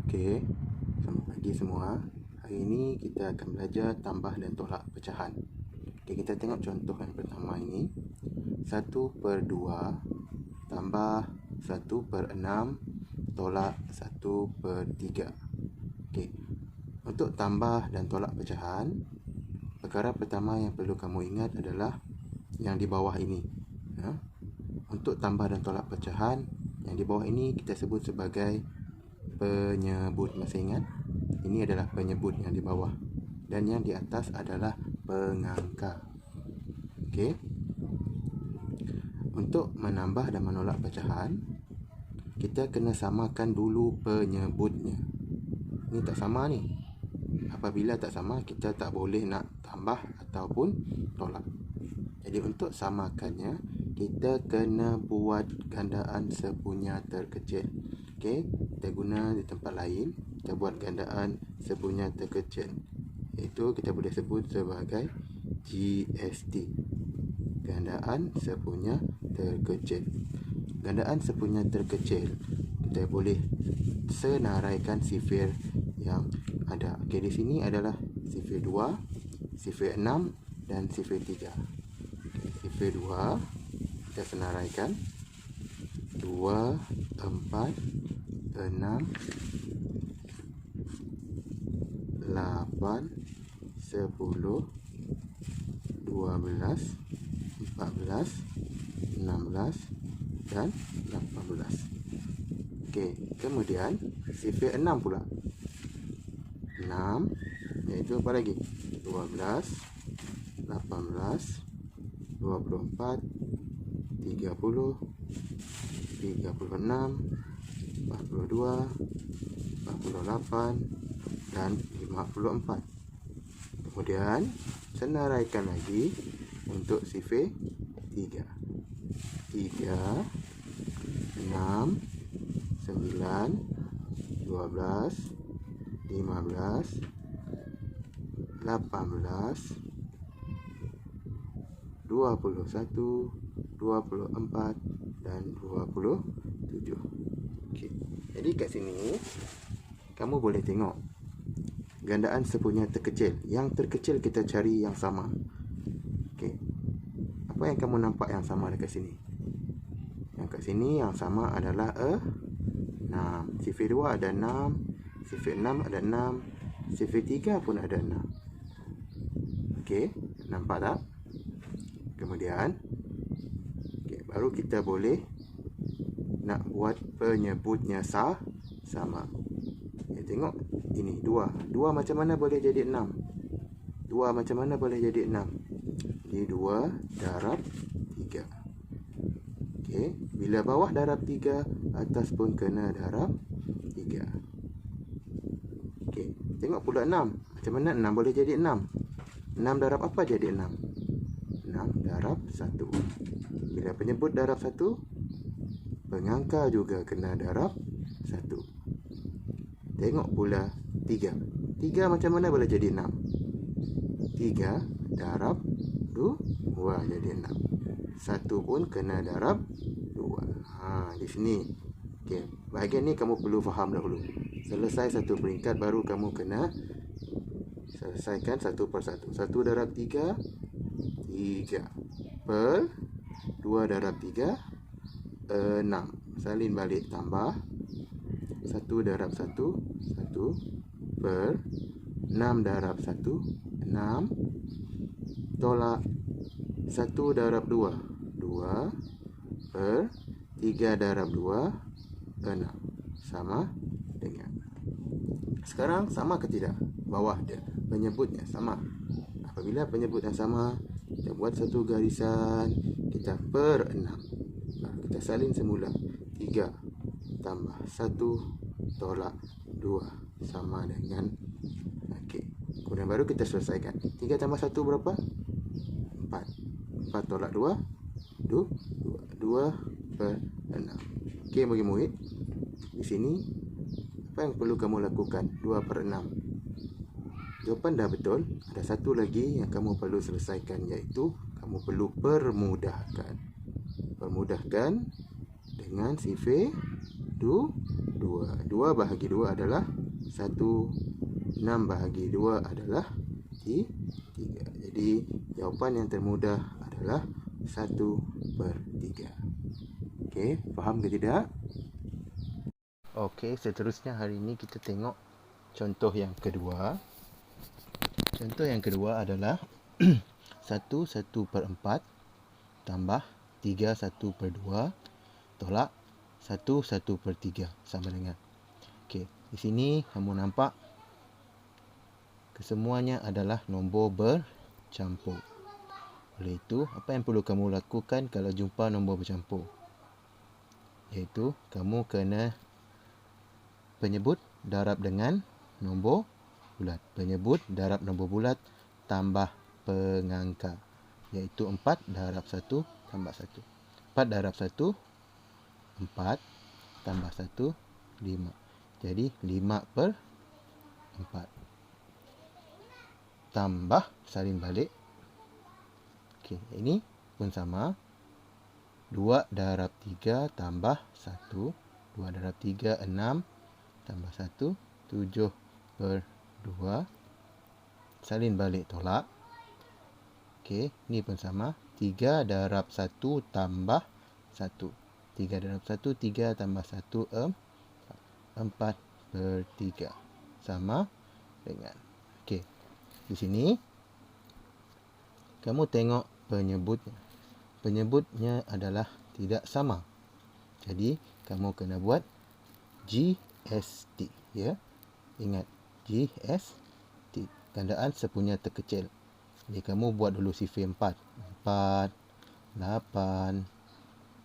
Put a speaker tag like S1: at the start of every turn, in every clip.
S1: Okey, selamat pagi semua. Hari ini kita akan belajar tambah dan tolak pecahan. Okey, kita tengok contoh yang pertama ini. 1/2 tambah 1/6 tolak 1/3. Okey, untuk tambah dan tolak pecahan, perkara pertama yang perlu kamu ingat adalah yang di bawah ini. Untuk tambah dan tolak pecahan, yang di bawah ini kita sebut sebagai penyebut. Masih ingat? Ini adalah penyebut yang di bawah, dan yang di atas adalah pengangka. Okey. Untuk menambah dan menolak pecahan, kita kena samakan dulu penyebutnya. Ini tak sama ni. Apabila tak sama, kita tak boleh nak tambah ataupun tolak. Jadi untuk samakannya, kita kena buat gandaan sepunya terkecil. Okey, kita guna di tempat lain, kita buat gandaan sepunya terkecil, iaitu kita boleh sebut sebagai GST, gandaan sepunya terkecil. Gandaan sepunya terkecil, kita boleh senaraikan sifir yang ada. Okey, di sini adalah sifir 2, sifir 6 dan sifir 3. Sifir 2 kita senaraikan 2, 4, 6, 8, 10, 12, 14, 16 dan 18. Okey, kemudian sifir 6 pula. 6 iaitu apa lagi? 12, 18, 24, 30, 36, 42, 48 dan 54. Kemudian senaraikan lagi untuk sifir 3. 3, 6, 9, 12, 15, 18, 21, 24 dan 27. Okey. Jadi kat sini kamu boleh tengok gandaan sepunya terkecil. Yang terkecil kita cari yang sama. Okey. Apa yang kamu nampak yang sama dekat sini? Yang kat sini yang sama adalah 6. Sifir 2 ada 6, sifir 6 ada 6, sifir 3 pun ada 6. Okey, nampak tak? Kemudian baru kita boleh nak buat penyebutnya sama. Tengok ini 2. 2 macam mana boleh jadi 6? 2 macam mana boleh jadi 6? Jadi 2 darab 3. Okey, bila bawah darab 3, atas pun kena darab 3. Okey, tengok pula 6. Macam mana 6 boleh jadi 6? 6 darab apa jadi 6? 6 darab 1. Bila penyebut darab 1, pengangka juga kena darab 1. Tengok pula 3. 3 macam mana boleh jadi 6? 3 darab 2 jadi 6. 1 pun kena darab 2. Di sini. Okey, bahagian ni kamu perlu faham dahulu. Selesai satu peringkat, baru kamu kena selesaikan satu per satu. 1 darab 3, 3 per 2 darab 3, 6. Salin balik tambah 1 darab 1, 1 per 6 darab 1, 6 tolak 1 darab 2, 2 per 3 darab 2, 6. Sama dengan. Sekarang sama ke tidak? Bawah dia penyebutnya sama. Apabila penyebutnya sama, kita buat satu garisan, kita per 6. Kita salin semula. 3 tambah 1 tolak 2 sama dengan. Okey. Kemudian baru kita selesaikan. 3 tambah 1 berapa? 4. 4 tolak 2, 2 per 6. Okey, bagi murid. Di sini apa yang perlu kamu lakukan? 2 per 6. Jawapan dah betul. Ada satu lagi yang kamu perlu selesaikan, iaitu kamu perlu permudahkan. Permudahkan dengan sifir 2. 2 bahagi 2 adalah 1. 6 bahagi 2 adalah 3. Jadi jawapan yang termudah adalah 1/3. Okey, faham ke tidak? Okey, seterusnya hari ini kita tengok contoh yang kedua. Contoh yang kedua adalah 1/4 tambah 3/2 tolak 1/3 sama dengan. Okey, di sini kamu nampak kesemuanya adalah nombor bercampur. Oleh itu, apa yang perlu kamu lakukan kalau jumpa nombor bercampur? Iaitu, kamu kena penyebut darab dengan nombor bulat. Penyebut darab nombor bulat tambah pengangka. Iaitu 4 darab 1 tambah 1. 4 darab 1, 4 tambah 1, 5. Jadi 5/4. Tambah salin balik. Okey, ini pun sama. 2 darab 3 tambah 1. 2 darab 3, 6 tambah 1, 7/2. Salin balik tolak. Okey, ini pun sama. 3 darab 1 tambah 1. 3 darab 1, 3 tambah 1, 4/3. Sama dengan. Okey, di sini kamu tengok penyebutnya. Penyebutnya adalah tidak sama. Jadi, kamu kena buat GST. Ya, ingat GST. Gandaan sepunya terkecil. Jadi, kamu buat dulu sifir 4. 4, 8,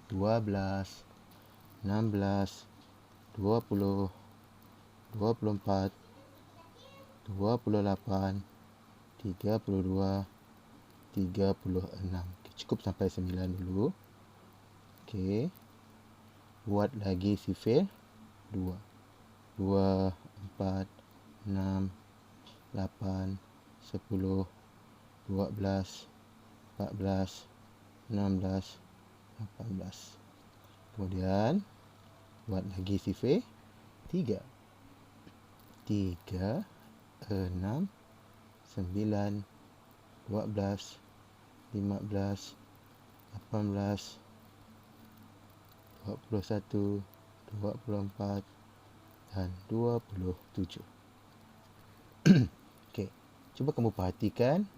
S1: 12, 16, 20, 24, 28, 32, 36. Cukup sampai 9 dulu. Okey. Buat lagi sifir 2. 2, 4, 6, 8, 10, 12, 14, 16, 18. Kemudian buat lagi sifir 3. 3, 6, 9, 12, 15, 18, 21, 24 dan 27. Okey, cuba kamu perhatikan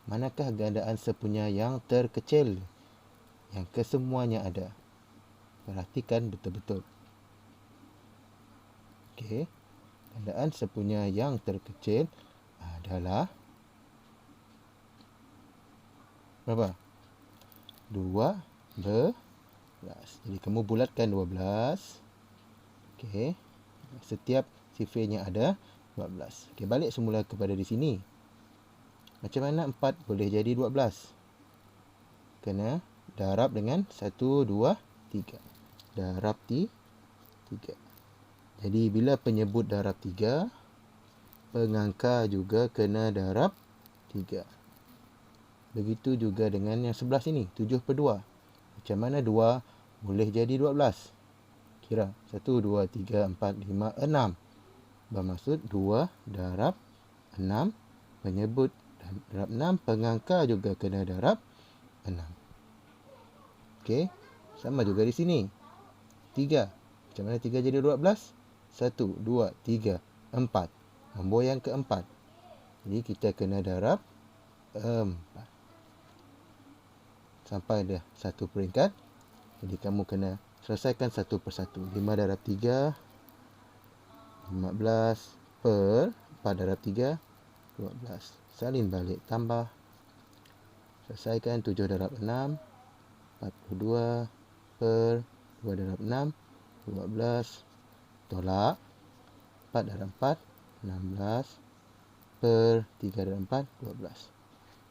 S1: manakah gandaan sepunya yang terkecil yang kesemuanya ada. Perhatikan betul-betul. Okey, gandaan sepunya yang terkecil adalah berapa? 12. Jadi kamu bulatkan 12. Okey. Setiap sifirnya ada 12. Okey, balik semula kepada di sini. Macam mana 4 boleh jadi 12? Kena darab dengan 1, 2, 3. Darab 3. Jadi bila penyebut darab 3, pengangka juga kena darab 3. Begitu juga dengan yang sebelah sini, 7/2. Macam mana 2 boleh jadi 12? Kira 1, 2, 3, 4, 5, 6. Bermaksud 2 darab 6 penyebut darab 6, pengangka juga kena darab 6. Okey, sama juga di sini. 3. Macam mana 3 jadi 12? 1, 2, 3, 4. Nombor yang keempat. Jadi kita kena darab 4. Sampai dah satu peringkat. Jadi kamu kena selesaikan satu persatu. 5 darab 3, 15 per 4 darab 3, 12. Salin balik tambah. Selesaikan 7 darab 6, 42 per 2 darab 6, 12. Tolak 4 darab 4, 16 per 3 darab 4, 12.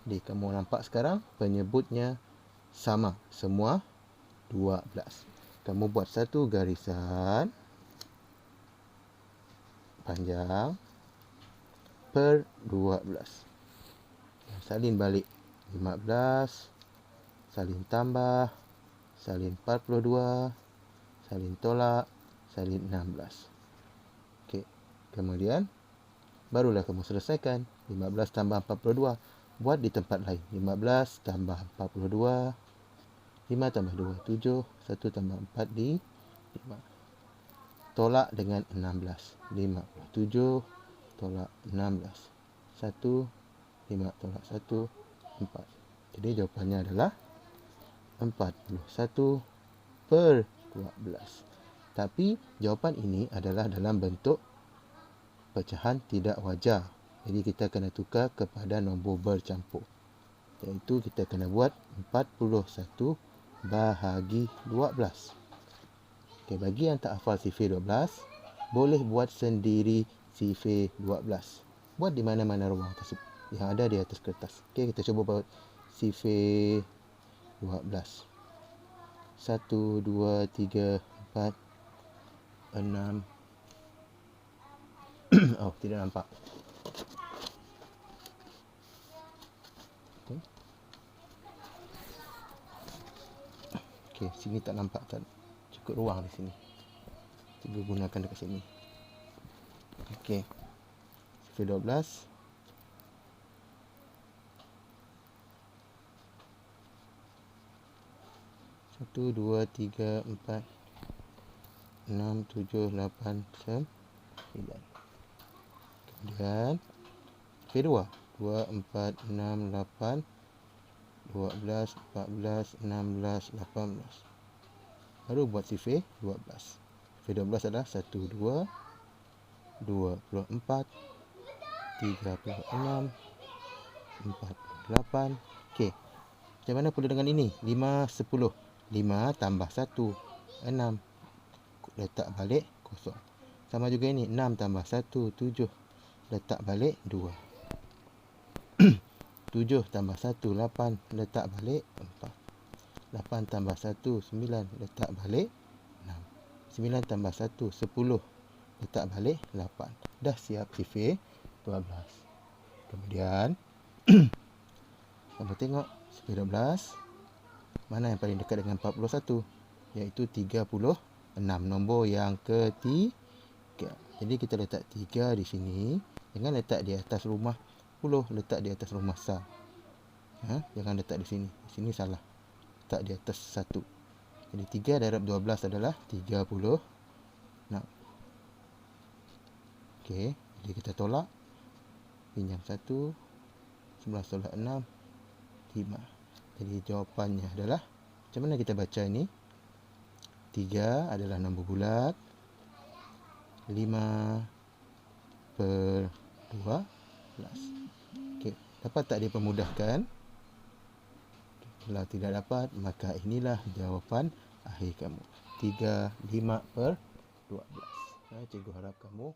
S1: Jadi kamu nampak sekarang penyebutnya sama. Semua 12. Kamu buat satu garisan panjang per 12. Salin balik 15. Salin tambah. Salin 42. Salin tolak salin 16. Okey. Kemudian barulah kamu selesaikan. 15 tambah 42. Buat di tempat lain. 15 tambah 42. 5 tambah 2, 7. 1 tambah 4 di 5. Tolak dengan 16. 57 tolak 16. 1, 5 tolak 1, 4. Jadi jawapannya adalah 41 per 12. Tapi jawapan ini adalah dalam bentuk pecahan tidak wajar. Jadi kita kena tukar kepada nombor bercampur. Iaitu kita kena buat 41 bahagi 12. Okey, bagi yang tak hafal sifir 12, boleh buat sendiri sifir 12. Buat di mana-mana ruang tersebut yang ada di atas kertas. Okey, kita cuba buat sifir 12. 1, 2, 3, 4, 6. Oh, tidak nampak. Okey. Okey, sini tak nampak, tak cukup ruang di sini. Cuba gunakan dekat sini. Okey. Sifir 12. 1, 2, 3, 4, 6, 7, 8, 9. Kemudian sifir 2. 2, 4, 6, 8, 12, 14, 16, 18. Baru buat sifir 12. Sifir 12 adalah 1, 2, 24, 36, 48. Okey. Macam mana pula dengan ini? 5, 10. 5 tambah 1, 6. Letak balik kosong. Sama juga ini. 6 tambah 1, 7. Letak balik 2. 7 tambah 1, 8. Letak balik 4. 8 tambah 1, 9. Letak balik 6. 9 tambah 1, 10. Letak balik 8. Dah siap sifir 12. Kemudian kamu tengok sifir 12. Mana yang paling dekat dengan 41? Iaitu 36. Nombor yang ketiga. Jadi kita letak 3 di sini. Jangan letak di atas rumah 10. Letak di atas rumah sar. Jangan letak di sini. Di sini salah. Letak di atas 1. Jadi 3 darab 12 adalah 36. Okey. Jadi kita tolak. Pinjam 1. 11 tolak 6. 5. Jadi jawapannya adalah, macam mana kita baca ini? 3 adalah nombor bulat. 5 per 12. Okey, dapat tak dipermudahkan? Kalau tidak dapat, maka inilah jawapan akhir kamu. 3, 5 per 12. Cikgu harap kamu